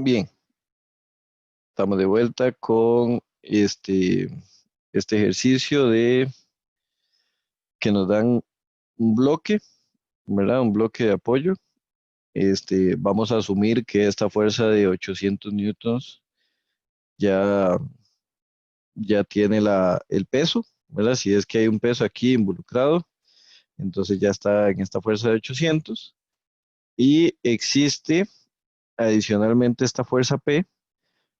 Bien, estamos de vuelta con este ejercicio de que nos dan un bloque, ¿verdad? Un bloque de apoyo. Vamos a asumir que esta fuerza de 800 newtons ya, ya tiene el peso, ¿verdad? Si es que hay un peso aquí involucrado, entonces ya está en esta fuerza de 800. Y existe adicionalmente esta fuerza P,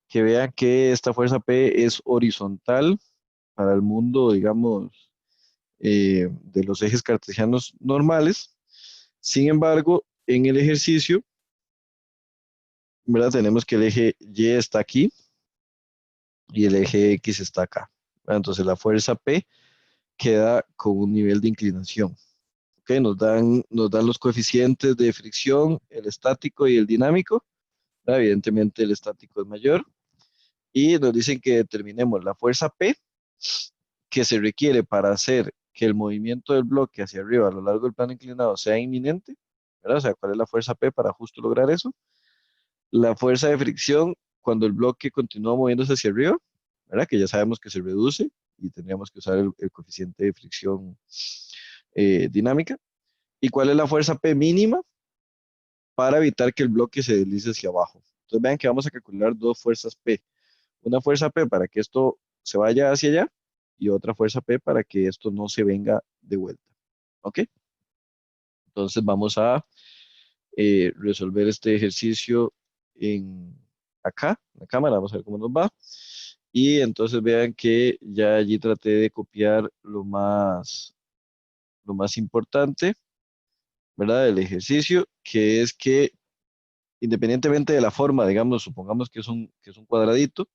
que vean que esta fuerza P es horizontal para el mundo, digamos, de los ejes cartesianos normales. Sin embargo, en el ejercicio, ¿verdad? Tenemos que el eje Y está aquí y el eje X está acá, ¿verdad? Entonces la fuerza P queda con un nivel de inclinación. ¿Ok? Nos dan los coeficientes de fricción, el estático y el dinámico, ¿verdad? Evidentemente el estático es mayor. Y nos dicen que determinemos la fuerza P que se requiere para hacer que el movimiento del bloque hacia arriba a lo largo del plano inclinado sea inminente, ¿verdad? O sea, ¿cuál es la fuerza P para justo lograr eso? La fuerza de fricción cuando el bloque continúa moviéndose hacia arriba, ¿verdad? Que ya sabemos que se reduce y tendríamos que usar el coeficiente de fricción dinámica. ¿Y cuál es la fuerza P mínima para evitar que el bloque se deslice hacia abajo? Entonces vean que vamos a calcular dos fuerzas P. Una fuerza P para que esto se vaya hacia allá y otra fuerza P para que esto no se venga de vuelta. ¿Ok? Entonces vamos a resolver este ejercicio en acá, en la cámara, vamos a ver cómo nos va. Y entonces vean que ya allí traté de copiar lo más importante, ¿verdad? Del ejercicio, que es que independientemente de la forma, digamos, supongamos que es un cuadradito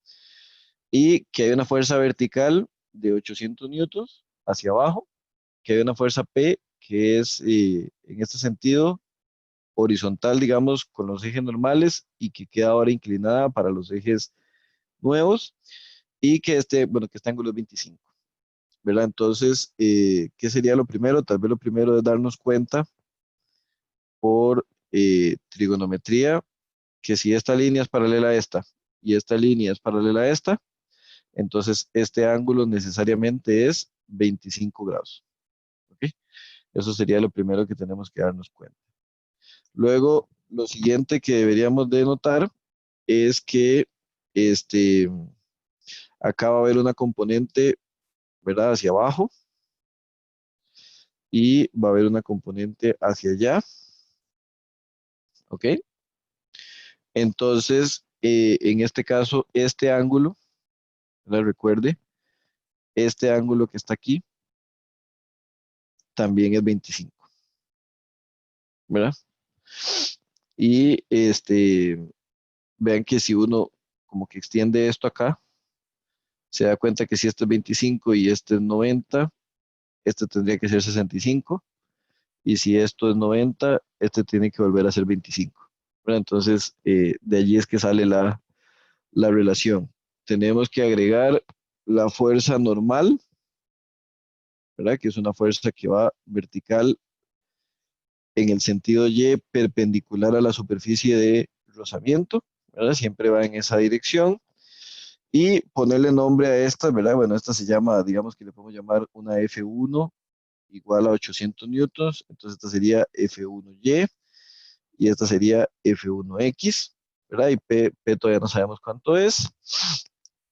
y que hay una fuerza vertical de 800 newtons hacia abajo, que hay una fuerza P que es en este sentido horizontal, digamos, con los ejes normales y que queda ahora inclinada para los ejes nuevos y que bueno, que este ángulo es 25, ¿verdad? Entonces, ¿qué sería lo primero? Tal vez lo primero es darnos cuenta por trigonometría que si esta línea es paralela a esta y esta línea es paralela a esta, entonces este ángulo necesariamente es 25 grados. ¿Ok? Eso sería lo primero que tenemos que darnos cuenta. Luego, lo siguiente que deberíamos de notar es que este, acá va a haber una componente, ¿verdad? Hacia abajo y va a haber una componente hacia allá, ¿ok? Entonces, en este caso, este ángulo, ¿verdad? Recuerde, este ángulo que está aquí también es 25, ¿verdad? Y vean que si uno como que extiende esto acá, se da cuenta que si este es 25 y este es 90, este tendría que ser 65. Y si esto es 90, este tiene que volver a ser 25. ¿Verdad? Entonces, de allí es que sale la relación. Tenemos que agregar la fuerza normal, ¿verdad? Que es una fuerza que va vertical en el sentido Y, perpendicular a la superficie de rozamiento, ¿verdad? Siempre va en esa dirección. Y ponerle nombre a esta, ¿verdad? Bueno, esta se llama, digamos que le podemos llamar una F1 igual a 800 newtons, entonces esta sería F1Y y esta sería F1X, ¿verdad? Y P todavía no sabemos cuánto es,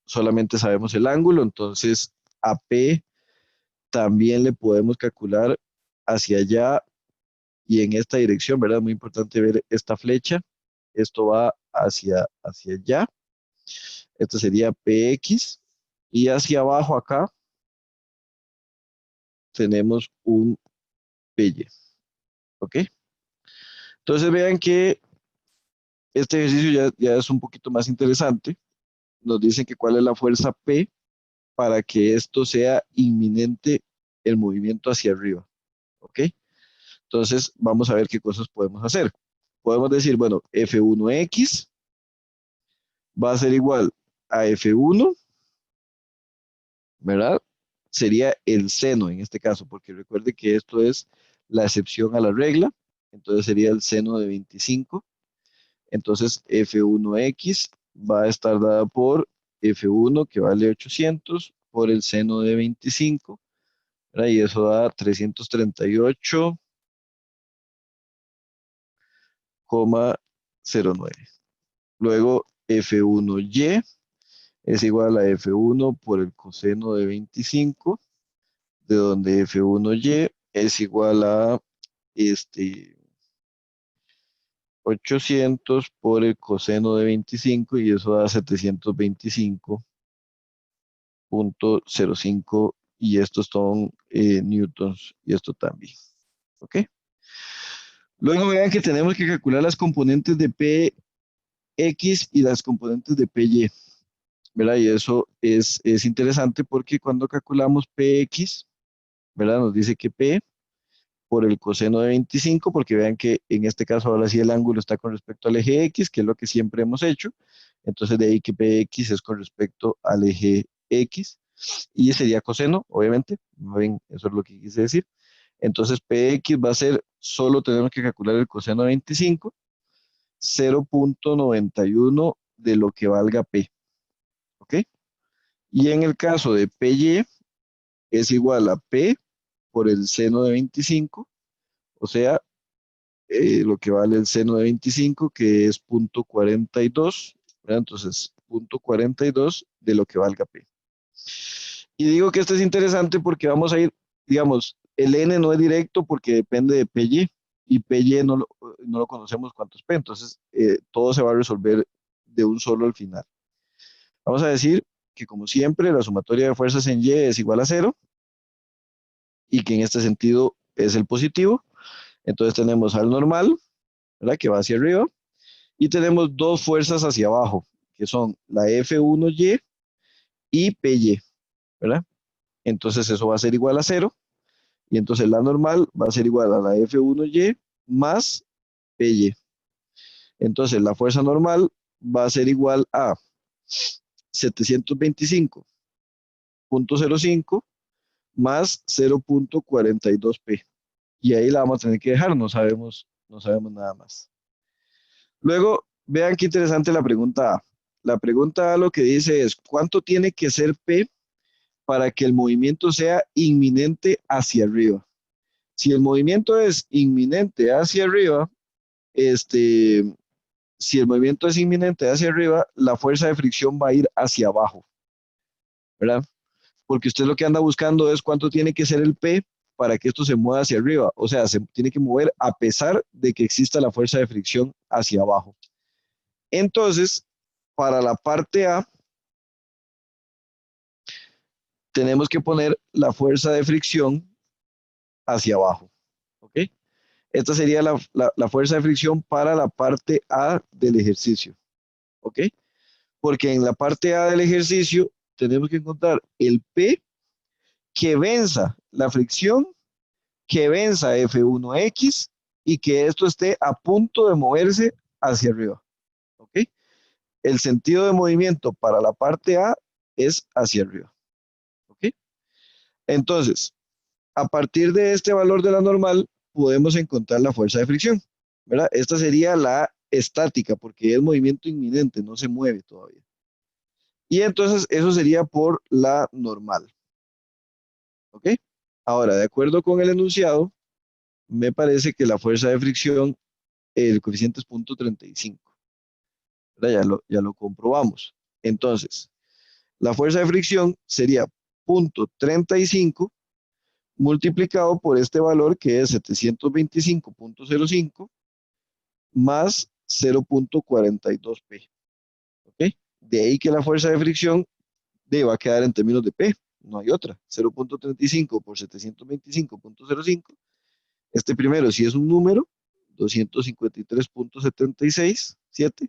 solamente sabemos el ángulo, entonces a P también le podemos calcular hacia allá y en esta dirección, ¿verdad? Muy importante ver esta flecha, esto va hacia allá, esto sería PX y hacia abajo acá tenemos un PY, ¿ok? Entonces vean que este ejercicio ya es un poquito más interesante. Nos dicen que cuál es la fuerza P para que esto sea inminente el movimiento hacia arriba. ¿Ok? Entonces vamos a ver qué cosas podemos hacer. Podemos decir, bueno, F1X va a ser igual a F1, ¿verdad? Sería el seno en este caso, porque recuerde que esto es la excepción a la regla. Entonces sería el seno de 25. Entonces F1X va a estar dada por F1 que vale 800 por el seno de 25, ¿verdad? Y eso da 338,09. Luego F1Y es igual a F1 por el coseno de 25, de donde F1Y es igual a este 800 por el coseno de 25 y eso da 725,05 y estos son newtons y esto también. ¿Ok? Luego vean que tenemos que calcular las componentes de Px y las componentes de Py, ¿verdad? Y eso es interesante porque cuando calculamos Px, ¿verdad? Nos dice que P por el coseno de 25, porque vean que en este caso ahora sí el ángulo está con respecto al eje X, que es lo que siempre hemos hecho. Entonces de ahí que Px es con respecto al eje X y sería coseno, obviamente. Ven, eso es lo que quise decir. Entonces Px va a ser, solo tenemos que calcular el coseno de 25, 0,91 de lo que valga P. ¿Ok? Y en el caso de Py es igual a P por el seno de 25, o sea, lo que vale el seno de 25, que es 0,42, ¿verdad? Entonces, 0,42 de lo que valga P. Y digo que esto es interesante porque vamos a ir, digamos, el N no es directo porque depende de PY, y PY no lo conocemos cuánto es P, entonces todo se va a resolver de un solo al final. Vamos a decir que como siempre la sumatoria de fuerzas en Y es igual a cero y que en este sentido es el positivo. Entonces tenemos al normal, ¿verdad? Que va hacia arriba. Y tenemos dos fuerzas hacia abajo, que son la F1Y y PY, ¿verdad? Entonces eso va a ser igual a cero. Y entonces la normal va a ser igual a la F1Y más PY. Entonces la fuerza normal va a ser igual a 725,05 más 0,42 P. Y ahí la vamos a tener que dejar, no sabemos nada más. Luego, vean qué interesante la pregunta A. La pregunta A lo que dice es, ¿cuánto tiene que ser P para que el movimiento sea inminente hacia arriba? Si el movimiento es inminente hacia arriba, este, si el movimiento es inminente hacia arriba, la fuerza de fricción va a ir hacia abajo, ¿verdad? Porque usted lo que anda buscando es cuánto tiene que ser el P para que esto se mueva hacia arriba. O sea, se tiene que mover a pesar de que exista la fuerza de fricción hacia abajo. Entonces, para la parte A, tenemos que poner la fuerza de fricción hacia abajo. ¿Ok? Esta sería la fuerza de fricción para la parte A del ejercicio. ¿Ok? Porque en la parte A del ejercicio tenemos que encontrar el P que venza la fricción, que venza F1X y que esto esté a punto de moverse hacia arriba. ¿Ok? El sentido de movimiento para la parte A es hacia arriba. ¿Ok? Entonces, a partir de este valor de la normal, podemos encontrar la fuerza de fricción, ¿verdad? Esta sería la estática, porque es movimiento inminente, no se mueve todavía. Y entonces eso sería por la normal, ¿ok? Ahora, de acuerdo con el enunciado, me parece que la fuerza de fricción, el coeficiente es 0,35, ¿verdad? Ya lo comprobamos. Entonces, la fuerza de fricción sería 0,35 multiplicado por este valor que es 725,05 más 0,42 P. ¿Ok? De ahí que la fuerza de fricción va a quedar en términos de P, no hay otra. 0,35 por 725,05. Este primero, si es un número, 253,767,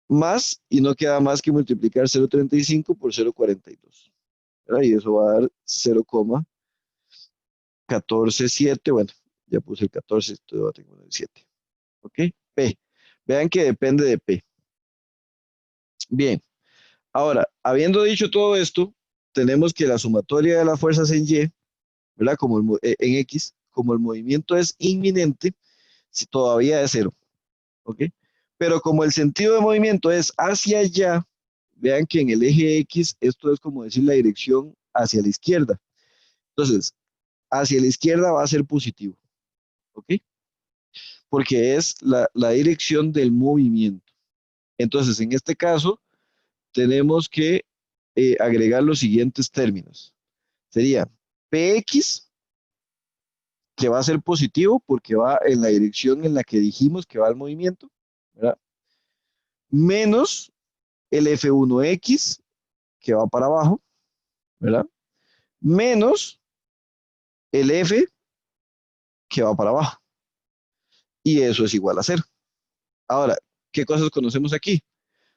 más, y no queda más que multiplicar 0,35 por 0,42. ¿Verdad? Y eso va a dar 0,147. Bueno, ya puse el 14, esto va a tener el 7. ¿Ok? P. Vean que depende de P. Bien, ahora, habiendo dicho todo esto, tenemos que la sumatoria de las fuerzas en Y, ¿verdad? En X, como el movimiento es inminente, si todavía es cero, ¿ok? Pero como el sentido de movimiento es hacia allá, vean que en el eje X esto es como decir la dirección hacia la izquierda. Entonces, hacia la izquierda va a ser positivo, ¿ok? Porque es la dirección del movimiento. Entonces, en este caso, tenemos que agregar los siguientes términos. Sería PX, que va a ser positivo porque va en la dirección en la que dijimos que va el movimiento, ¿verdad? Menos el F1X, que va para abajo, ¿verdad? Menos el F, que va para abajo. Y eso es igual a cero. Ahora, ¿qué cosas conocemos aquí?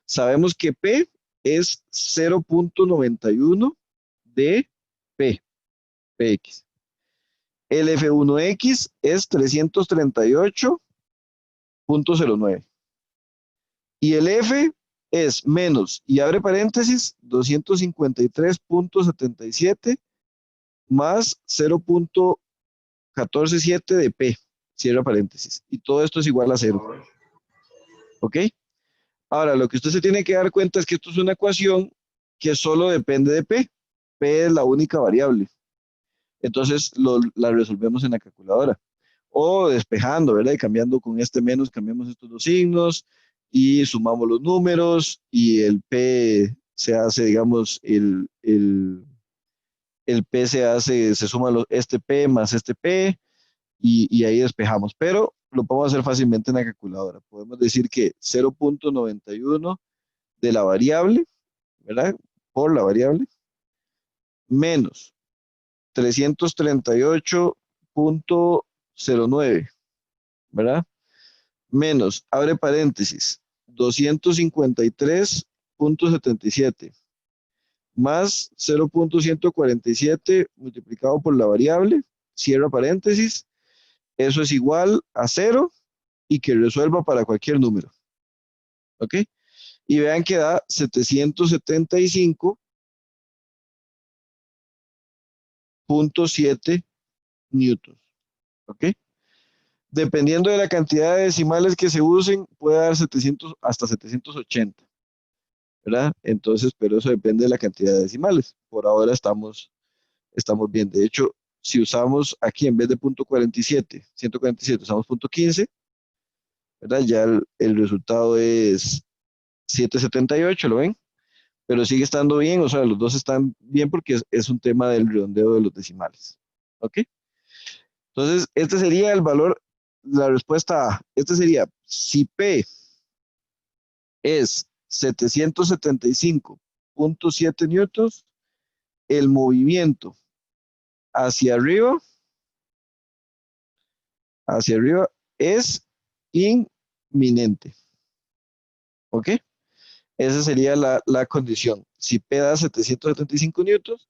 Sabemos que P es 0.91 de P, PX. El F1X es 338.09. Y el F es menos, y abre paréntesis, 253.77 más 0.147 de P, cierra paréntesis. Y todo esto es igual a cero. ¿Ok? Ahora, lo que usted se tiene que dar cuenta es que esto es una ecuación que solo depende de P. P es la única variable. Entonces la resolvemos en la calculadora. O despejando, ¿verdad? Y cambiando con este menos, cambiamos estos dos signos y sumamos los números y el P se hace, digamos, el P se hace, se suma este P más este P y ahí despejamos. Pero lo podemos hacer fácilmente en la calculadora. Podemos decir que 0.91 de la variable, ¿verdad? Por la variable, menos 338.09, ¿verdad? Menos, abre paréntesis, 253.77 más 0.147 multiplicado por la variable, cierra paréntesis, eso es igual a cero y que resuelva para cualquier número, ¿ok? Y vean que da 775.7 newtons, ¿ok? Dependiendo de la cantidad de decimales que se usen, puede dar 700 hasta 780, ¿verdad? Entonces, pero eso depende de la cantidad de decimales. Por ahora estamos bien. De hecho, si usamos aquí en vez de punto 47, 147, usamos punto 15, ¿verdad? Ya el resultado es 778, ¿lo ven? Pero sigue estando bien, o sea, los dos están bien porque es un tema del redondeo de los decimales. ¿Ok? Entonces, este sería el valor, la respuesta A. Este sería, si P es 775.7 newtons, el movimiento hacia arriba, hacia arriba es inminente. ¿Ok? Esa sería la condición. Si P da 775 newtons,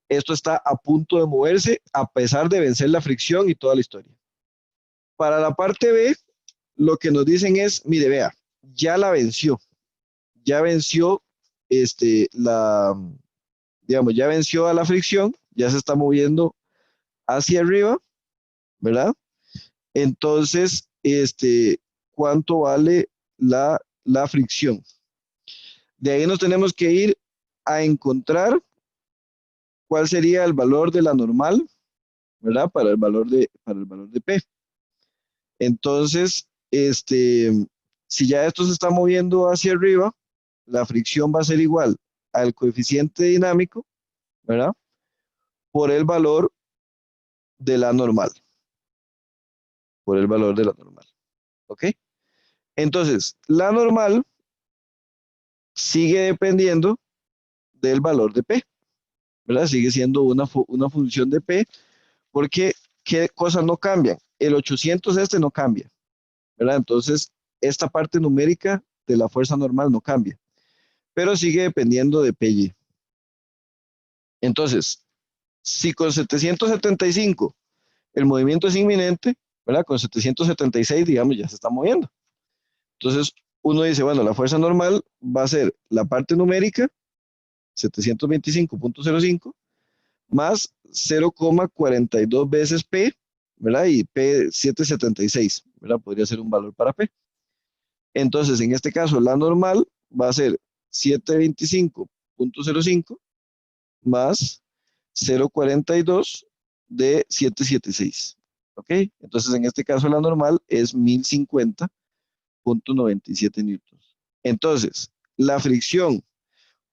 esto está a punto de moverse a pesar de vencer la fricción y toda la historia. Para la parte B, lo que nos dicen es, mire, vea, ya la venció, ya venció la, digamos, ya venció a la fricción, ya se está moviendo hacia arriba, ¿verdad? Entonces, ¿cuánto vale la fricción? De ahí nos tenemos que ir a encontrar cuál sería el valor de la normal, ¿verdad? Para el valor de P. Entonces, si ya esto se está moviendo hacia arriba, la fricción va a ser igual al coeficiente dinámico, ¿verdad? Por el valor de la normal, por el valor de la normal, ¿ok? Entonces, la normal sigue dependiendo del valor de P, ¿verdad? Sigue siendo una función de P, porque ¿qué cosas no cambian? El 800 no cambia, ¿verdad? Entonces, esta parte numérica de la fuerza normal no cambia, pero sigue dependiendo de PY. Entonces, si con 775 el movimiento es inminente, ¿verdad? Con 776, digamos, ya se está moviendo. Entonces, uno dice, bueno, la fuerza normal va a ser la parte numérica, 725.05, más 0,42 veces P, ¿verdad? Y P 776, ¿verdad? Podría ser un valor para P. Entonces, en este caso, la normal va a ser 725.05 más 0.42 de 776. ¿Ok? Entonces, en este caso, la normal es 1050.97 newtons. Entonces, la fricción,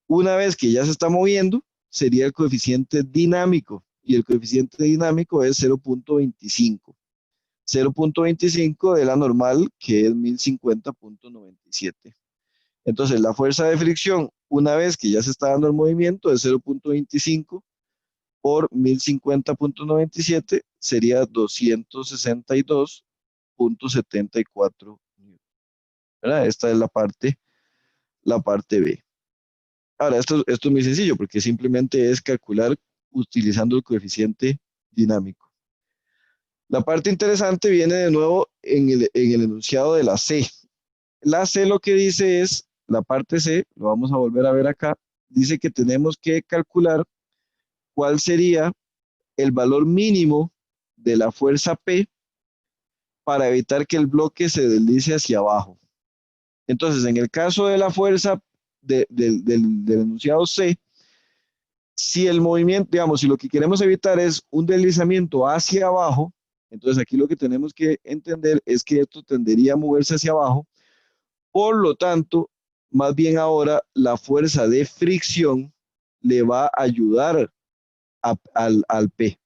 una vez que ya se está moviendo, sería el coeficiente dinámico. Y el coeficiente dinámico es 0.25. 0.25 de la normal, que es 1050.97. Entonces, la fuerza de fricción, una vez que ya se está dando el movimiento, es 0.25 por 1050.97, sería 262.74 newton. ¿Verdad? Esta es la parte B. Ahora, esto es muy sencillo porque simplemente es calcular utilizando el coeficiente dinámico. La parte interesante viene de nuevo en el enunciado de la C. La C lo que dice es, la parte C, lo vamos a volver a ver acá, dice que tenemos que calcular cuál sería el valor mínimo de la fuerza P para evitar que el bloque se deslice hacia abajo. Entonces, en el caso de la fuerza del enunciado C, si el movimiento, digamos, si lo que queremos evitar es un deslizamiento hacia abajo, entonces aquí lo que tenemos que entender es que esto tendería a moverse hacia abajo. Por lo tanto, más bien ahora la fuerza de fricción le va a ayudar al P,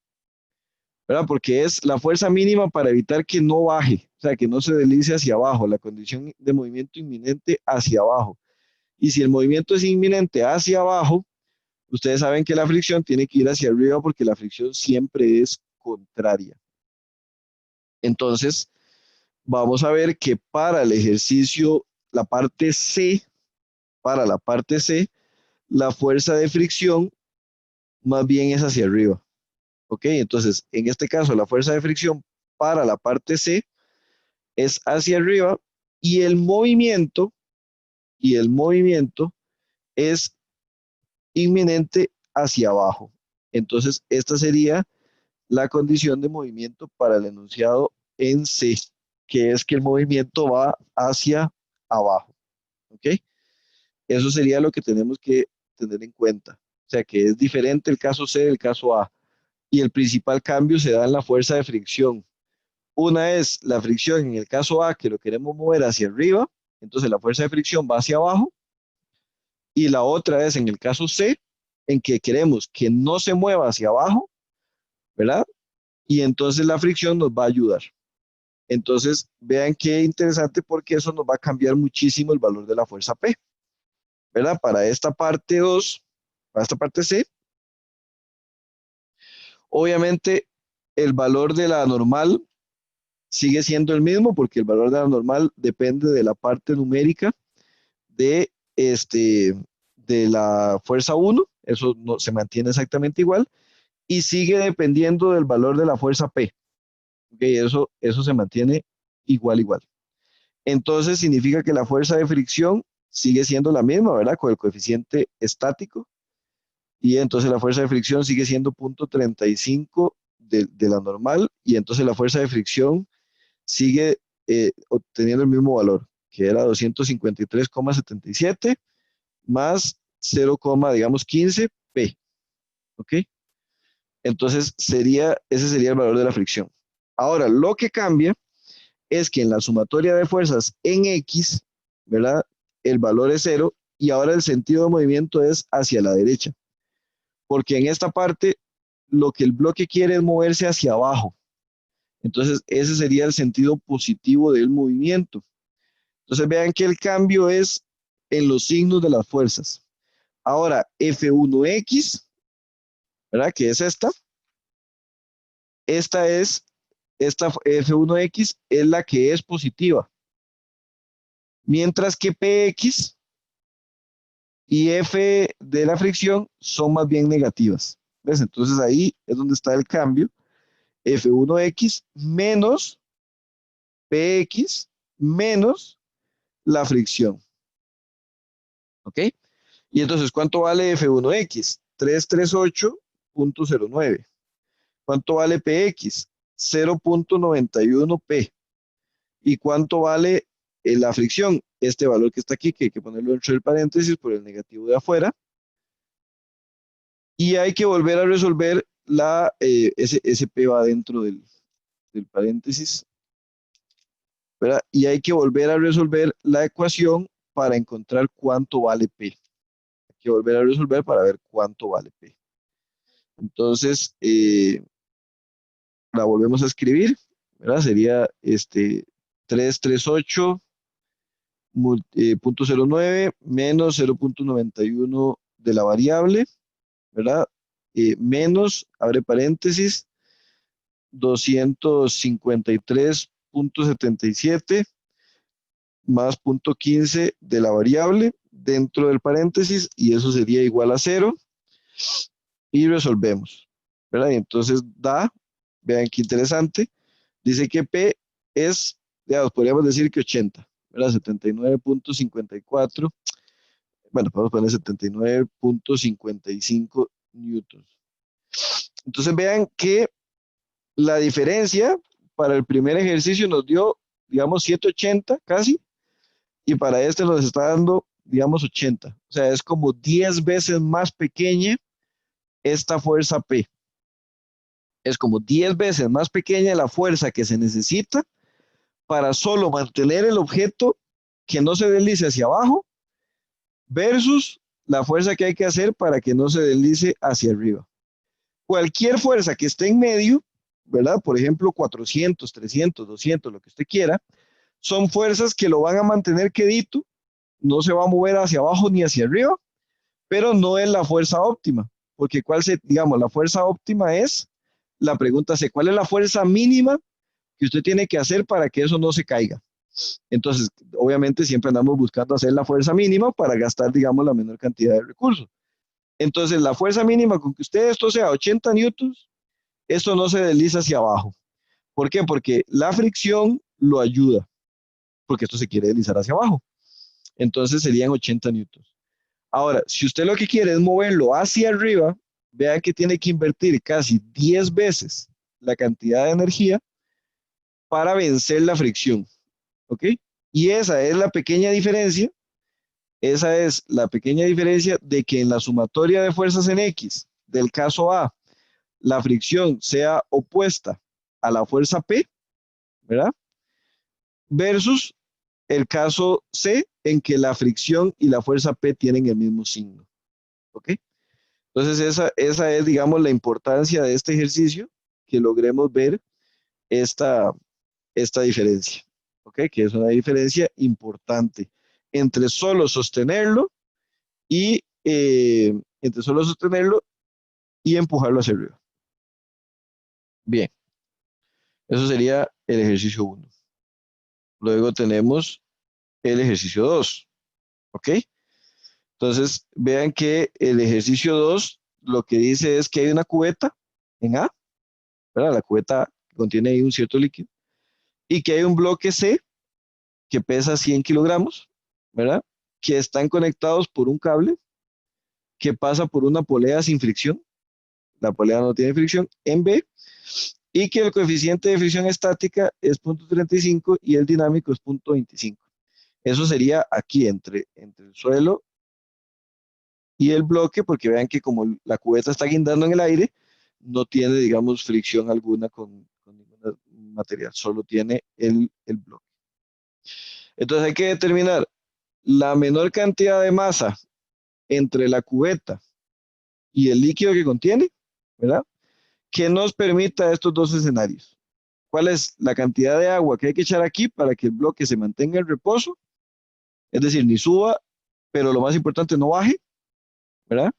¿verdad? Porque es la fuerza mínima para evitar que no baje, o sea, que no se deslice hacia abajo, la condición de movimiento inminente hacia abajo. Y si el movimiento es inminente hacia abajo, ustedes saben que la fricción tiene que ir hacia arriba porque la fricción siempre es contraria. Entonces, vamos a ver que para el ejercicio, la parte C, para la parte C, la fuerza de fricción más bien es hacia arriba. ¿Ok? Entonces, en este caso, la fuerza de fricción para la parte C es hacia arriba y el movimiento es inminente hacia abajo. Entonces, esta sería la condición de movimiento para el enunciado en C, que es que el movimiento va hacia abajo. ¿Ok? Eso sería lo que tenemos que tener en cuenta. O sea, que es diferente el caso C del caso A. Y el principal cambio se da en la fuerza de fricción. Una es la fricción en el caso A, que lo queremos mover hacia arriba, entonces la fuerza de fricción va hacia abajo. Y la otra es en el caso C, en que queremos que no se mueva hacia abajo, ¿verdad? Y entonces la fricción nos va a ayudar. Entonces, vean qué interesante porque eso nos va a cambiar muchísimo el valor de la fuerza P, ¿verdad? Para esta parte 2, para esta parte C, obviamente el valor de la normal sigue siendo el mismo porque el valor de la normal depende de la parte numérica de, de la fuerza 1, eso no, se mantiene exactamente igual, y sigue dependiendo del valor de la fuerza P. Okay, eso se mantiene igual. Entonces significa que la fuerza de fricción sigue siendo la misma, ¿verdad? Con el coeficiente estático. Y entonces la fuerza de fricción sigue siendo 0.35 de la normal. Y entonces la fuerza de fricción sigue obteniendo el mismo valor, que era 253,77 más 0, digamos 15 P. ¿Ok? Entonces ese sería el valor de la fricción. Ahora, lo que cambia es que en la sumatoria de fuerzas en X, ¿verdad? El valor es 0 y ahora el sentido de movimiento es hacia la derecha. Porque en esta parte lo que el bloque quiere es moverse hacia abajo. Entonces ese sería el sentido positivo del movimiento. Entonces vean que el cambio es en los signos de las fuerzas. Ahora F1X, ¿verdad? Que es esta F1X es la que es positiva. Mientras que PX y F de la fricción son más bien negativas. ¿Ves? Entonces ahí es donde está el cambio. F1X menos PX menos la fricción. ¿Ok? Y entonces, ¿cuánto vale F1X? 338.09. ¿Cuánto vale PX? 0.91 P. ¿Y cuánto vale la fricción? este valor que está aquí, que hay que ponerlo dentro del paréntesis por el negativo de afuera, y hay que volver a resolver ese P va dentro del paréntesis, ¿verdad? Y hay que volver a resolver la ecuación para encontrar cuánto vale P. Hay que volver a resolver para ver cuánto vale P. Entonces, la volvemos a escribir, ¿verdad? Sería 338 punto 09 menos 0,91 de la variable, ¿verdad? Menos, abre paréntesis, 253,77 más 0,15 de la variable dentro del paréntesis y eso sería igual a 0 y resolvemos, ¿verdad? Y entonces da, vean qué interesante, dice que P es, digamos, podríamos decir que 80, ¿verdad? 79,54, bueno, podemos poner 79,55 newtons. Entonces vean que la diferencia para el primer ejercicio nos dio, digamos, 780 casi, y para este nos está dando, digamos, 80. O sea, es como 10 veces más pequeña esta fuerza P. Es como 10 veces más pequeña la fuerza que se necesita para solo mantener el objeto que no se deslice hacia abajo versus la fuerza que hay que hacer para que no se deslice hacia arriba. Cualquier fuerza que esté en medio, ¿verdad? Por ejemplo, 400, 300, 200, lo que usted quiera, son fuerzas que lo van a mantener quedito, no se va a mover hacia abajo ni hacia arriba, pero no es la fuerza óptima, porque digamos, la fuerza óptima es, la pregunta es, ¿cuál es la fuerza mínima que usted tiene que hacer para que eso no se caiga? Entonces, obviamente siempre andamos buscando hacer la fuerza mínima para gastar, digamos, la menor cantidad de recursos. Entonces, la fuerza mínima con que usted esto sea 80 newtons, esto no se desliza hacia abajo. ¿Por qué? Porque la fricción lo ayuda, porque esto se quiere deslizar hacia abajo. Entonces serían 80 newtons. Ahora, si usted lo que quiere es moverlo hacia arriba, vean que tiene que invertir casi 10 veces la cantidad de energía para vencer la fricción. ¿Ok? Y esa es la pequeña diferencia de que en la sumatoria de fuerzas en X del caso A, la fricción sea opuesta a la fuerza P, ¿verdad? Versus el caso C, en que la fricción y la fuerza P tienen el mismo signo. ¿Ok? Entonces, esa es, digamos, la importancia de este ejercicio, que logremos ver esta, esta diferencia. ¿Ok? Que es una diferencia importante entre solo sostenerlo y entre solo sostenerlo y empujarlo hacia arriba. Bien, eso sería el ejercicio 1. Luego tenemos el ejercicio 2. ¿Ok? Entonces, vean que el ejercicio 2 lo que dice es que hay una cubeta en A, ¿verdad? La cubeta contiene ahí un cierto líquido, y que hay un bloque C que pesa 100 kilogramos, ¿verdad? Que están conectados por un cable que pasa por una polea sin fricción. La polea no tiene fricción en B, y que el coeficiente de fricción estática es 0,35 y el dinámico es 0,25. Eso sería aquí entre el suelo y el bloque, porque vean que como la cubeta está guindando en el aire, no tiene, digamos, fricción alguna con ningún material, solo tiene el bloque. Entonces hay que determinar la menor cantidad de masa entre la cubeta y el líquido que contiene, ¿verdad? Que nos permita estos dos escenarios. ¿Cuál es la cantidad de agua que hay que echar aquí para que el bloque se mantenga en reposo? Es decir, ni suba, pero lo más importante, no baje, ¿verdad?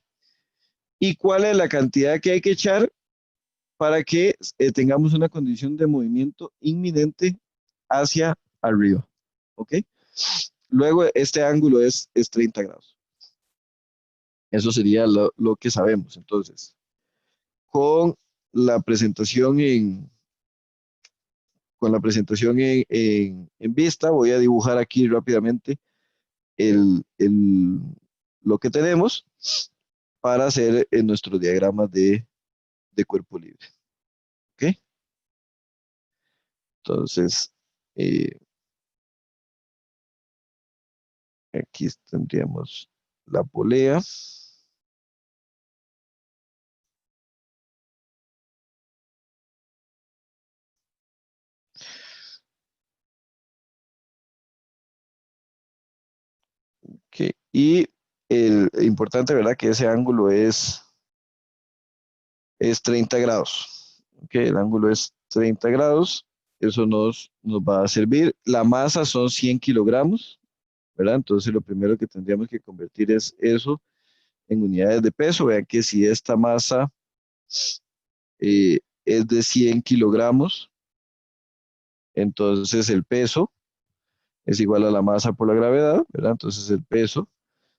¿Y cuál es la cantidad que hay que echar para que tengamos una condición de movimiento inminente hacia arriba? ¿Ok? Luego, este ángulo es 30 grados. Eso sería lo que sabemos. Entonces, con la presentación en vista, voy a dibujar aquí rápidamente lo que tenemos para hacer nuestros diagramas de cuerpo libre. ¿Ok? Entonces, eh, Aquí tendríamos la polea. Ok, y el importante, ¿verdad? Que ese ángulo es 30 grados. Ok, el ángulo es 30 grados. Eso nos va a servir. La masa son 100 kilogramos, ¿verdad? Entonces lo primero que tendríamos que convertir es eso en unidades de peso. Vean que si esta masa es de 100 kilogramos, entonces el peso es igual a la masa por la gravedad, ¿verdad? Entonces el peso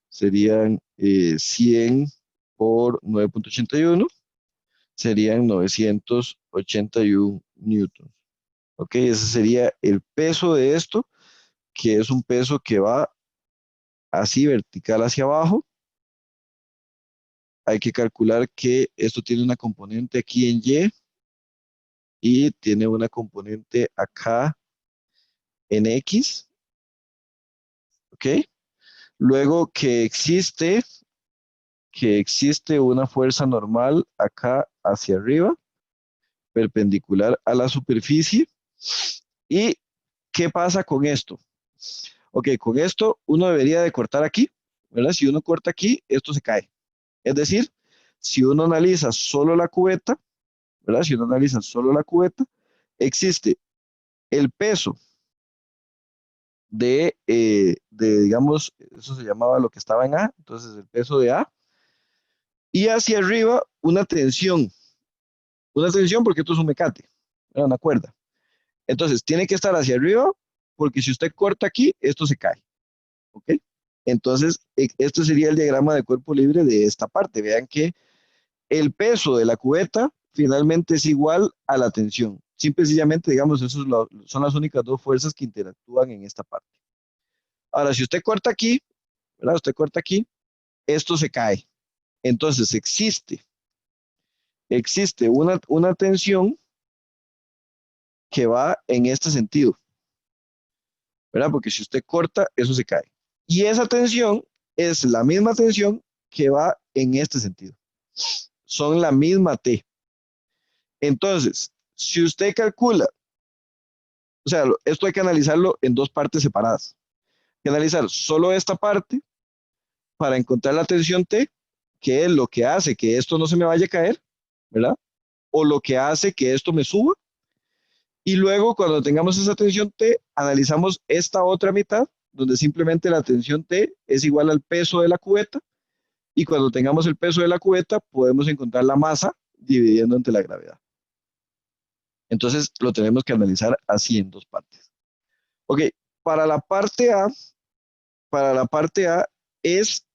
serían 100 por 9,81, serían 981 newtons. ¿Ok? Ese sería el peso de esto, que es un peso que va así vertical hacia abajo. Hay que calcular que esto tiene una componente aquí en y tiene una componente acá en X. ¿Ok? Luego que existe una fuerza normal acá hacia arriba, perpendicular a la superficie. ¿Y qué pasa con esto? Ok, con esto uno debería de cortar aquí, ¿verdad? Si uno corta aquí, esto se cae. Es decir, si uno analiza solo la cubeta, ¿verdad? Si uno analiza solo la cubeta, existe el peso digamos, eso se llamaba lo que estaba en A, entonces el peso de A, y hacia arriba una tensión porque esto es un mecate, ¿verdad? Una cuerda. Entonces tiene que estar hacia arriba porque si usted corta aquí, esto se cae, ¿ok? Entonces, esto sería el diagrama de cuerpo libre de esta parte. Vean que el peso de la cubeta finalmente es igual a la tensión. Simple y sencillamente, digamos, son las únicas dos fuerzas que interactúan en esta parte. Ahora, si usted corta aquí, ¿verdad? Usted corta aquí, esto se cae. Entonces, existe una tensión que va en este sentido, ¿verdad? Porque si usted corta, eso se cae. Y esa tensión es la misma tensión que va en este sentido. Son la misma T. Entonces, si usted calcula, o sea, esto hay que analizarlo en dos partes separadas. Hay que analizar solo esta parte para encontrar la tensión T, que es lo que hace que esto no se me vaya a caer, ¿verdad? O lo que hace que esto me suba. Y luego, cuando tengamos esa tensión T, analizamos esta otra mitad, donde simplemente la tensión T es igual al peso de la cubeta. Y cuando tengamos el peso de la cubeta, podemos encontrar la masa dividiendo entre la gravedad. Entonces, lo tenemos que analizar así en dos partes. Ok, para la parte A, para la parte A es,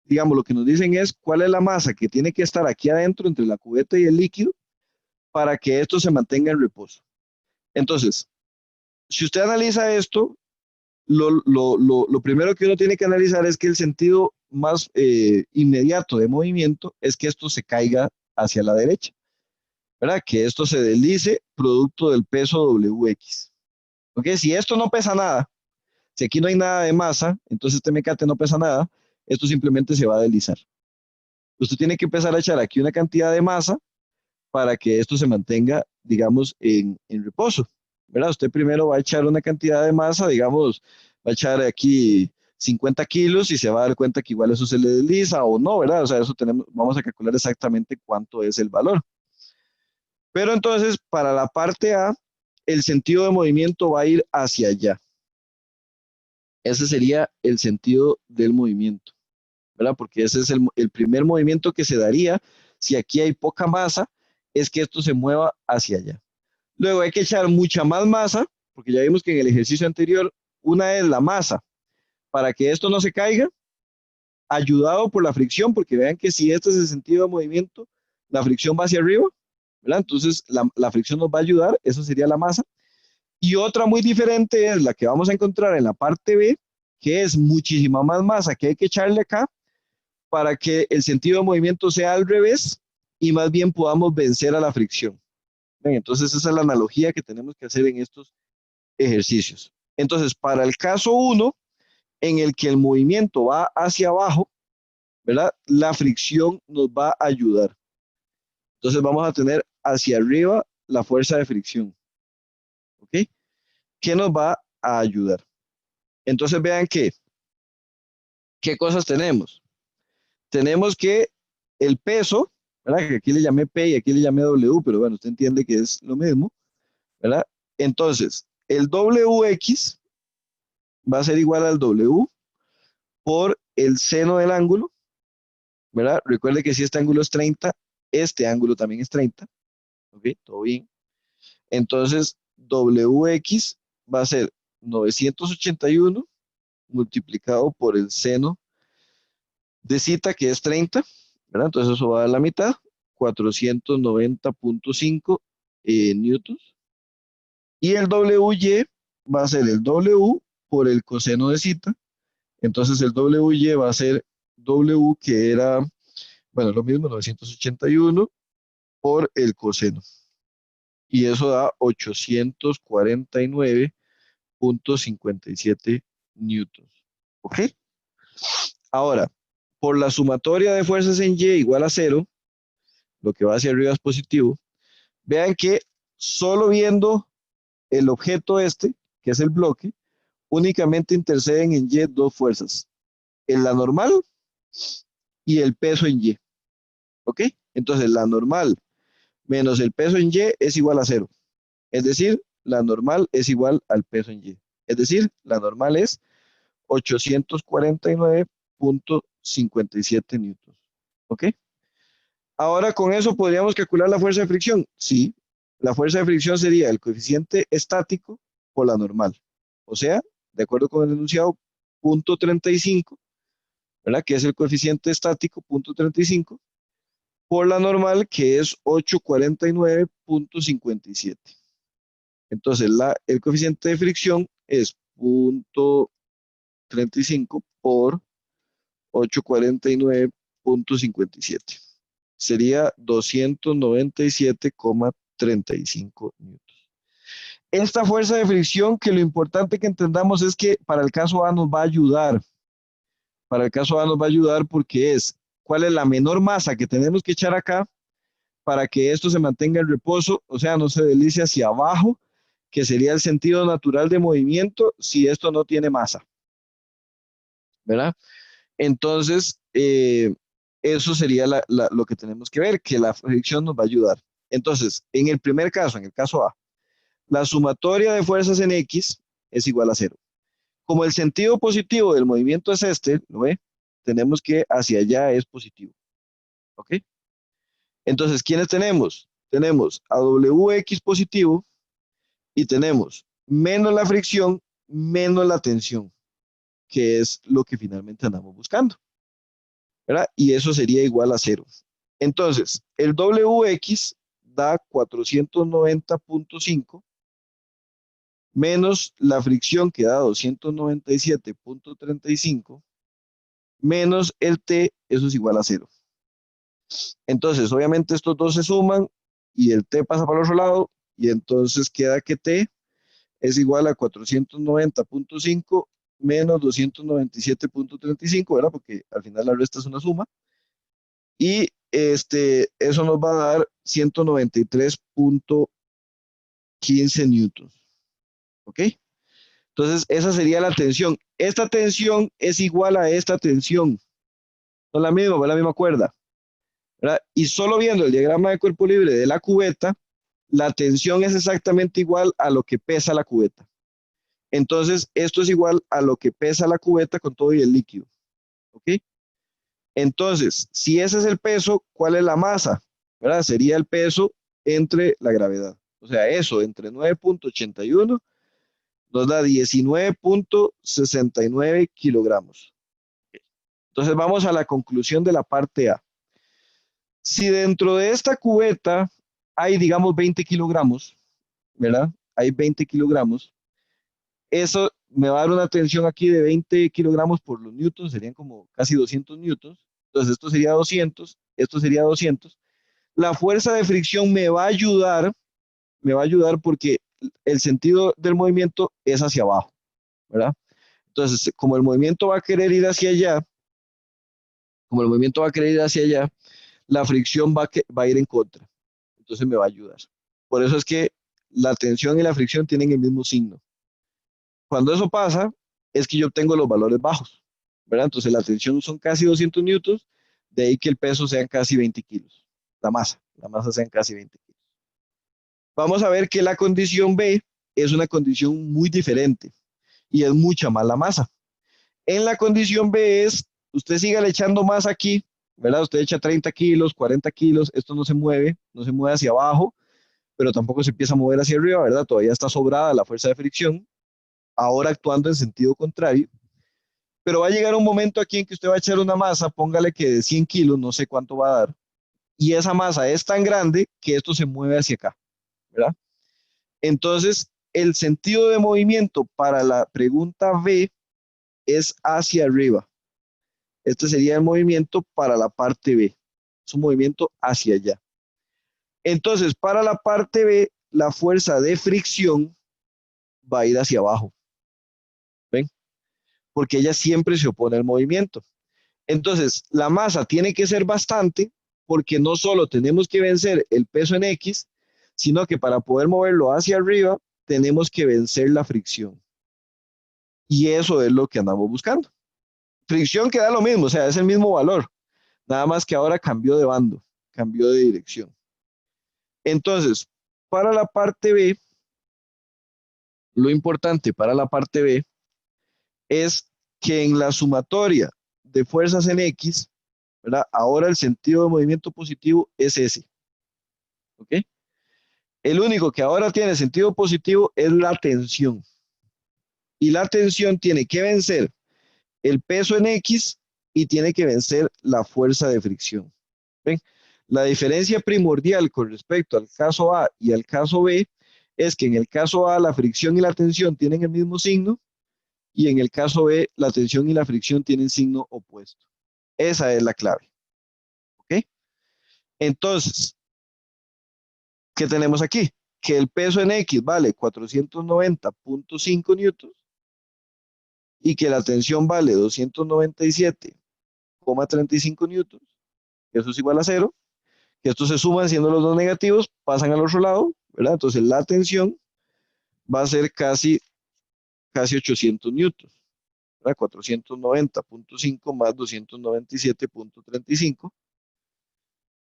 digamos, lo que nos dicen es cuál es la masa que tiene que estar aquí adentro entre la cubeta y el líquido para que esto se mantenga en reposo. Entonces, si usted analiza esto, lo primero que uno tiene que analizar es que el sentido más inmediato de movimiento es que esto se caiga hacia la derecha, ¿verdad? Que esto se deslice producto del peso WX. ¿Ok? Si esto no pesa nada, si aquí no hay nada de masa, entonces este mecate no pesa nada, esto simplemente se va a deslizar. Usted tiene que empezar a echar aquí una cantidad de masa para que esto se mantenga, digamos, en reposo, ¿verdad? Usted primero va a echar una cantidad de masa, digamos, va a echar aquí 50 kilos y se va a dar cuenta que igual eso se le desliza o no, ¿verdad? O sea, vamos a calcular exactamente cuánto es el valor. Pero entonces, para la parte A, el sentido de movimiento va a ir hacia allá. Ese sería el sentido del movimiento, ¿verdad? Porque ese es el primer movimiento que se daría si aquí hay poca masa, es que esto se mueva hacia allá. Luego hay que echar mucha más masa, porque ya vimos que en el ejercicio anterior, una es la masa, para que esto no se caiga, ayudado por la fricción, porque vean que si este es el sentido de movimiento, la fricción va hacia arriba, ¿verdad? Entonces la fricción nos va a ayudar, eso sería la masa. Y otra muy diferente es la que vamos a encontrar en la parte B, que es muchísima más masa que hay que echarle acá para que el sentido de movimiento sea al revés y más bien podamos vencer a la fricción. Bien, entonces esa es la analogía que tenemos que hacer en estos ejercicios. Entonces, para el caso 1, en el que el movimiento va hacia abajo, ¿verdad? La fricción nos va a ayudar. Entonces vamos a tener hacia arriba la fuerza de fricción, ¿ok? ¿Qué nos va a ayudar? Entonces vean qué cosas tenemos. Tenemos que el peso, ¿verdad? Que aquí le llamé P y aquí le llamé W, pero bueno, usted entiende que es lo mismo, ¿verdad? Entonces, el WX va a ser igual al W por el seno del ángulo, ¿verdad? Recuerde que si este ángulo es 30, este ángulo también es 30, ¿ok? Todo bien. Entonces, WX va a ser 981 multiplicado por el seno de zeta, que es 30, ¿verdad? Entonces eso va a dar la mitad, 490.5 newtons. Y el WY va a ser el W por el coseno de zeta. Entonces el WY va a ser W, que era, bueno, lo mismo, 981 por el coseno. Y eso da 849.57 newtons. ¿Ok? Ahora, por la sumatoria de fuerzas en Y igual a cero, lo que va hacia arriba es positivo. Vean que solo viendo el objeto este, que es el bloque, únicamente interceden en Y dos fuerzas, en la normal y el peso en Y. ¿Ok? Entonces la normal menos el peso en Y es igual a cero. Es decir, la normal es igual al peso en Y. Es decir, la normal es 849.57 newtons. ¿Ok? Ahora con eso podríamos calcular la fuerza de fricción. Sí, la fuerza de fricción sería el coeficiente estático por la normal. O sea, de acuerdo con el enunciado, 0.35, ¿verdad? Que es el coeficiente estático, 0.35, por la normal, que es 849.57. Entonces, el coeficiente de fricción es 0.35 por 849.57. Sería 297,35 newtons. Esta fuerza de fricción, que lo importante que entendamos es que para el caso A nos va a ayudar. Para el caso A nos va a ayudar porque es cuál es la menor masa que tenemos que echar acá para que esto se mantenga en reposo, o sea, no se deslice hacia abajo, que sería el sentido natural de movimiento si esto no tiene masa, ¿verdad? Entonces, eso sería lo que tenemos que ver, que la fricción nos va a ayudar. Entonces, en el primer caso, en el caso A, la sumatoria de fuerzas en X es igual a cero. Como el sentido positivo del movimiento es este, ¿lo ve? Tenemos que hacia allá es positivo, ¿ok? Entonces, ¿quiénes tenemos? Tenemos a WX positivo y tenemos menos la fricción, menos la tensión, que es lo que finalmente andamos buscando, ¿verdad? Y eso sería igual a cero. Entonces, el WX da 490.5 menos la fricción, que da 297.35 menos el T, eso es igual a cero. Entonces, obviamente estos dos se suman y el T pasa para el otro lado y entonces queda que T es igual a 490.5 menos 297.35, ¿verdad? Porque al final la resta es una suma. Y eso nos va a dar 193.15 newtons. ¿Ok? Entonces, esa sería la tensión. Esta tensión es igual a esta tensión. No es la misma, es la misma cuerda, ¿verdad? Y solo viendo el diagrama de cuerpo libre de la cubeta, la tensión es exactamente igual a lo que pesa la cubeta. Entonces, esto es igual a lo que pesa la cubeta con todo y el líquido. ¿Ok? Entonces, si ese es el peso, ¿cuál es la masa? ¿Verdad? Sería el peso entre la gravedad. O sea, eso entre 9.81 nos da 19.69 kilogramos. Entonces, vamos a la conclusión de la parte A. Si dentro de esta cubeta hay, digamos, 20 kilogramos, ¿verdad? Hay 20 kilogramos. Eso me va a dar una tensión aquí de 20 kilogramos por los newtons, serían como casi 200 newtons. Entonces esto sería 200, esto sería 200. La fuerza de fricción me va a ayudar porque el sentido del movimiento es hacia abajo, ¿verdad? Entonces, como el movimiento va a querer ir hacia allá, como el movimiento va a querer ir hacia allá, la fricción va a ir en contra. Entonces me va a ayudar. Por eso es que la tensión y la fricción tienen el mismo signo. Cuando eso pasa, es que yo obtengo los valores bajos, ¿verdad? Entonces la tensión son casi 200 newtons, de ahí que el peso sean casi 20 kilos. La masa sean casi 20 kilos. Vamos a ver que la condición B es una condición muy diferente y es mucha más la masa. En la condición B es, usted siga echando más aquí, ¿verdad? Usted echa 30 kilos, 40 kilos, esto no se mueve, no se mueve hacia abajo, pero tampoco se empieza a mover hacia arriba, ¿verdad? Todavía está sobrada la fuerza de fricción, ahora actuando en sentido contrario, pero va a llegar un momento aquí en que usted va a echar una masa, póngale que de 100 kilos, no sé cuánto va a dar, y esa masa es tan grande que esto se mueve hacia acá, ¿verdad? Entonces, el sentido de movimiento para la pregunta B es hacia arriba. Este sería el movimiento para la parte B. Es un movimiento hacia allá. Entonces, para la parte B, la fuerza de fricción va a ir hacia abajo. ¿Ven? Porque ella siempre se opone al movimiento. Entonces, la masa tiene que ser bastante porque no solo tenemos que vencer el peso en X, sino que para poder moverlo hacia arriba, tenemos que vencer la fricción. Y eso es lo que andamos buscando. Fricción que da lo mismo, o sea, es el mismo valor, nada más que ahora cambió de bando, cambió de dirección. Entonces, para la parte B, lo importante para la parte B es que en la sumatoria de fuerzas en X, ¿verdad? Ahora el sentido de movimiento positivo es ese, ¿ok? El único que ahora tiene sentido positivo es la tensión. Y la tensión tiene que vencer el peso en X y tiene que vencer la fuerza de fricción. ¿Ven? La diferencia primordial con respecto al caso A y al caso B es que en el caso A la fricción y la tensión tienen el mismo signo y en el caso B la tensión y la fricción tienen signo opuesto. Esa es la clave. ¿Ok? Entonces, ¿qué tenemos aquí? Que el peso en X vale 490.5 newtons y que la tensión vale 297,35 newtons. Eso es igual a cero. Que estos se suman siendo los dos negativos, pasan al otro lado, ¿verdad? Entonces la tensión va a ser casi 800 newtons, ¿verdad? 490.5 más 297.35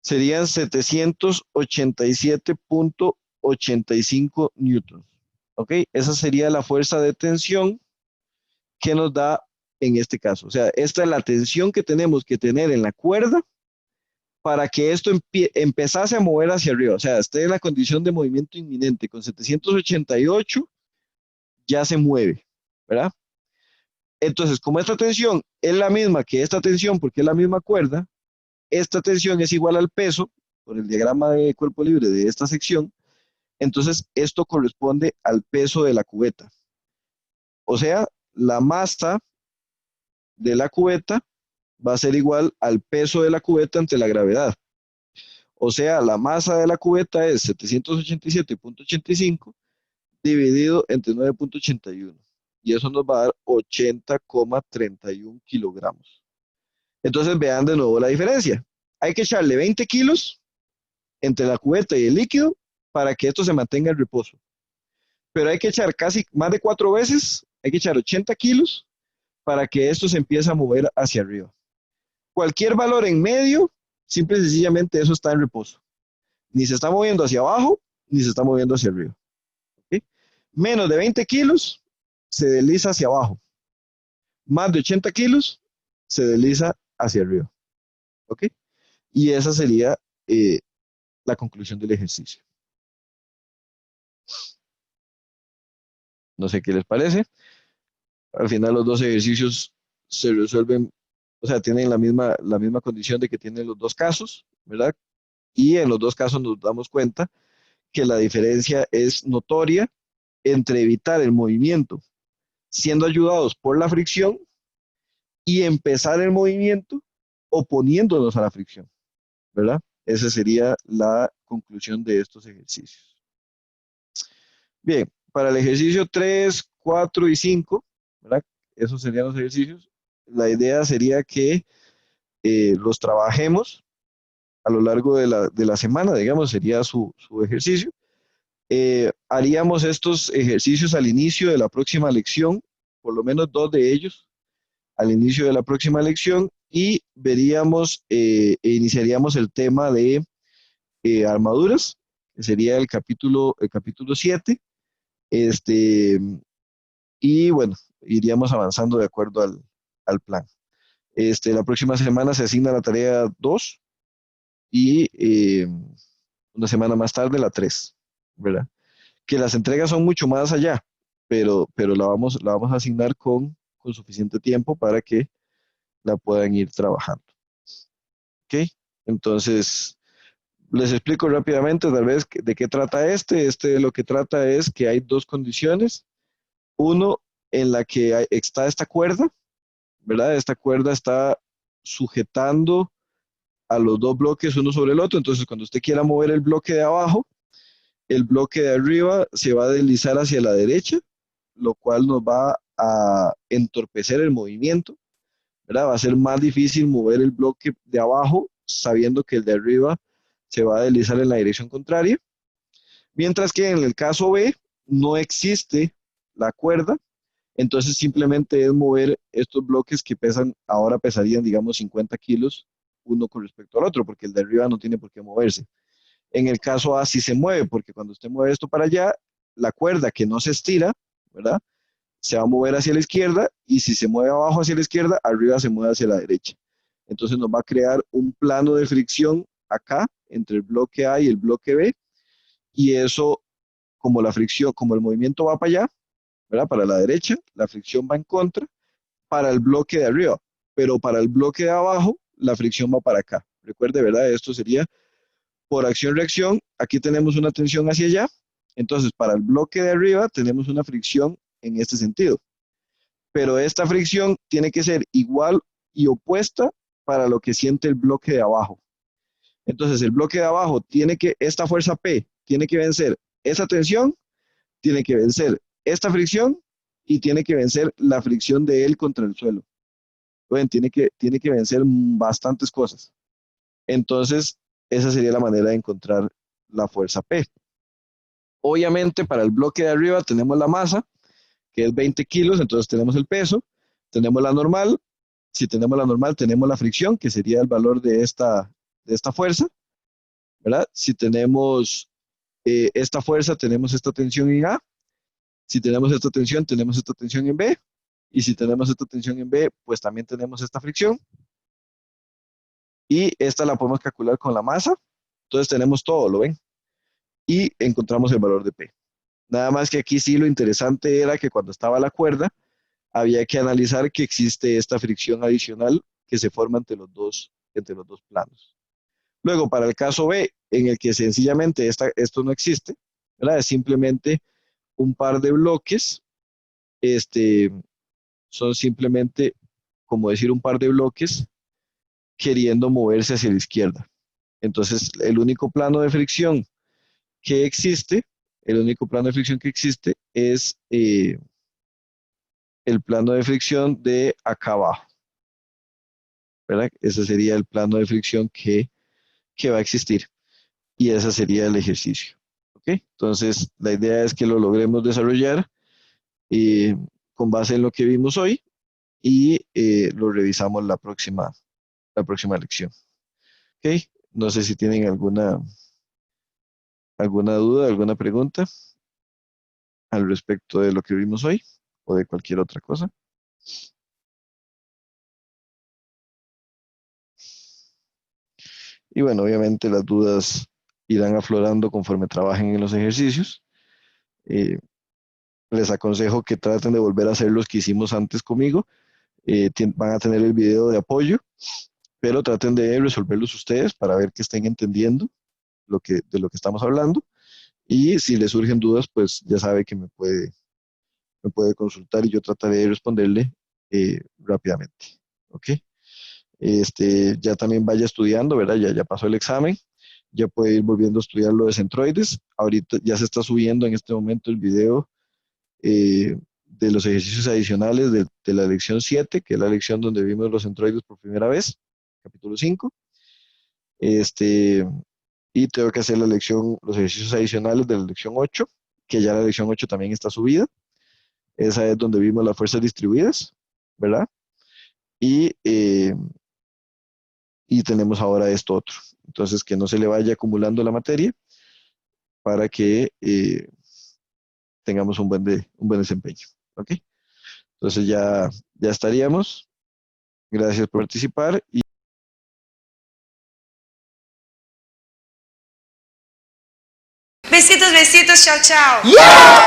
serían 787.85 newtons. ¿Ok? Esa sería la fuerza de tensión que nos da en este caso. O sea, esta es la tensión que tenemos que tener en la cuerda para que esto empezase a mover hacia arriba. O sea, esté en la condición de movimiento inminente. Con 788 ya se mueve, ¿verdad? Entonces, como esta tensión es la misma que esta tensión, porque es la misma cuerda, esta tensión es igual al peso, por el diagrama de cuerpo libre de esta sección, entonces esto corresponde al peso de la cubeta. O sea, la masa de la cubeta va a ser igual al peso de la cubeta ante la gravedad. O sea, la masa de la cubeta es 787.85 dividido entre 9.81. Y eso nos va a dar 80,31 kilogramos. Entonces vean de nuevo la diferencia. Hay que echarle 20 kilos entre la cubeta y el líquido para que esto se mantenga en reposo. Pero hay que echar casi más de 4 veces, hay que echar 80 kilos para que esto se empiece a mover hacia arriba. Cualquier valor en medio, simple y sencillamente eso está en reposo. Ni se está moviendo hacia abajo, ni se está moviendo hacia arriba. ¿Okay? Menos de 20 kilos, se desliza hacia abajo. Más de 80 kilos, se desliza hacia arriba. ¿Ok? Y esa sería la conclusión del ejercicio. No sé qué les parece. Al final los dos ejercicios se resuelven, o sea, tienen la misma condición de que tienen los dos casos, ¿verdad? Y en los dos casos nos damos cuenta que la diferencia es notoria entre evitar el movimiento siendo ayudados por la fricción y empezar el movimiento oponiéndonos a la fricción, ¿verdad? Esa sería la conclusión de estos ejercicios. Bien, para el ejercicio 3, 4 y 5, ¿verdad? esos serían los ejercicios. La idea sería que los trabajemos a lo largo de la semana, digamos, sería su ejercicio. Haríamos estos ejercicios al inicio de la próxima lección, por lo menos dos de ellos al inicio de la próxima lección, y veríamos e iniciaríamos el tema de armaduras, que sería el capítulo 7. Este, y bueno, iríamos avanzando de acuerdo al plan. La próxima semana se asigna la tarea 2 y una semana más tarde la 3, ¿verdad? Que las entregas son mucho más allá, pero la vamos a asignar con suficiente tiempo para que la puedan ir trabajando. ¿Ok? Entonces, les explico rápidamente tal vez de qué trata este. Este lo que trata es que hay dos condiciones. Uno, en la que está esta cuerda, ¿verdad? Esta cuerda está sujetando a los dos bloques uno sobre el otro. Entonces, cuando usted quiera mover el bloque de abajo, el bloque de arriba se va a deslizar hacia la derecha, lo cual nos va a entorpecer el movimiento, ¿verdad? Va a ser más difícil mover el bloque de abajo sabiendo que el de arriba se va a deslizar en la dirección contraria. Mientras que en el caso B no existe la cuerda, entonces simplemente es mover estos bloques que pesan, ahora pesarían, digamos, 50 kilos uno con respecto al otro, porque el de arriba no tiene por qué moverse. En el caso A sí se mueve, porque cuando usted mueve esto para allá, la cuerda que no se estira, ¿verdad? Se va a mover hacia la izquierda, y si se mueve abajo hacia la izquierda, arriba se mueve hacia la derecha. Entonces nos va a crear un plano de fricción acá entre el bloque A y el bloque B, y eso, como la fricción, como el movimiento va para allá, ¿verdad? Para la derecha, la fricción va en contra para el bloque de arriba, pero para el bloque de abajo, la fricción va para acá. Recuerde, ¿verdad? Esto sería por acción-reacción. Aquí tenemos una tensión hacia allá, entonces para el bloque de arriba tenemos una fricción en este sentido, pero esta fricción tiene que ser igual y opuesta para lo que siente el bloque de abajo. Entonces el bloque de abajo esta fuerza P tiene que vencer esa tensión, tiene que vencer esta fricción y tiene que vencer la fricción de él contra el suelo. Bueno, tiene que vencer bastantes cosas. Entonces, esa sería la manera de encontrar la fuerza P. Obviamente, para el bloque de arriba tenemos la masa, que es 20 kilos, entonces tenemos el peso, tenemos la normal. Si tenemos la normal, tenemos la fricción, que sería el valor de esta fuerza, ¿verdad? Si tenemos esta fuerza, tenemos esta tensión en A. Si tenemos esta tensión en B. Y si tenemos esta tensión en B, pues también tenemos esta fricción. Y esta la podemos calcular con la masa. Entonces tenemos todo, ¿lo ven? Y encontramos el valor de P. Nada más que aquí sí lo interesante era que cuando estaba la cuerda, había que analizar que existe esta fricción adicional que se forma entre los dos planos. Luego, para el caso B, en el que sencillamente esto no existe, ¿verdad? Es simplemente un par de bloques, este, son simplemente, como decir, un par de bloques queriendo moverse hacia la izquierda. Entonces, que existe, el único plano de fricción que existe es el plano de fricción de acá abajo, ¿verdad? Ese sería el plano de fricción que va a existir, y ese sería el ejercicio. ¿Ok? Entonces, la idea es que lo logremos desarrollar eh, con base en lo que vimos hoy, y lo revisamos la próxima lección. ¿Ok? No sé si tienen alguna duda, alguna pregunta al respecto de lo que vimos hoy o de cualquier otra cosa. Y bueno, obviamente las dudas irán aflorando conforme trabajen en los ejercicios. Eh, Les aconsejo que traten de volver a hacer los que hicimos antes conmigo. Van a tener el video de apoyo, pero traten de resolverlos ustedes para ver que estén entendiendo de lo que estamos hablando. Y si les surgen dudas, pues ya sabe que me puede consultar, y yo trataré de responderle rápidamente. ¿Ok? Ya también vaya estudiando, ¿verdad? Ya pasó el examen, ya puede ir volviendo a estudiar lo de centroides. Ahorita ya se está subiendo en este momento el video de los ejercicios adicionales de la lección 7, que es la lección donde vimos los centroides por primera vez, capítulo 5. Este, y tengo que hacer los ejercicios adicionales de la lección 8, que ya la lección 8 también está subida. Esa es donde vimos las fuerzas distribuidas, ¿verdad? Y, eh, y tenemos ahora esto otro. Entonces, que no se le vaya acumulando la materia para que tengamos un buen desempeño. ¿Ok? Entonces ya estaríamos. Gracias por participar y Besitos, besitos, chao, chao. Yeah.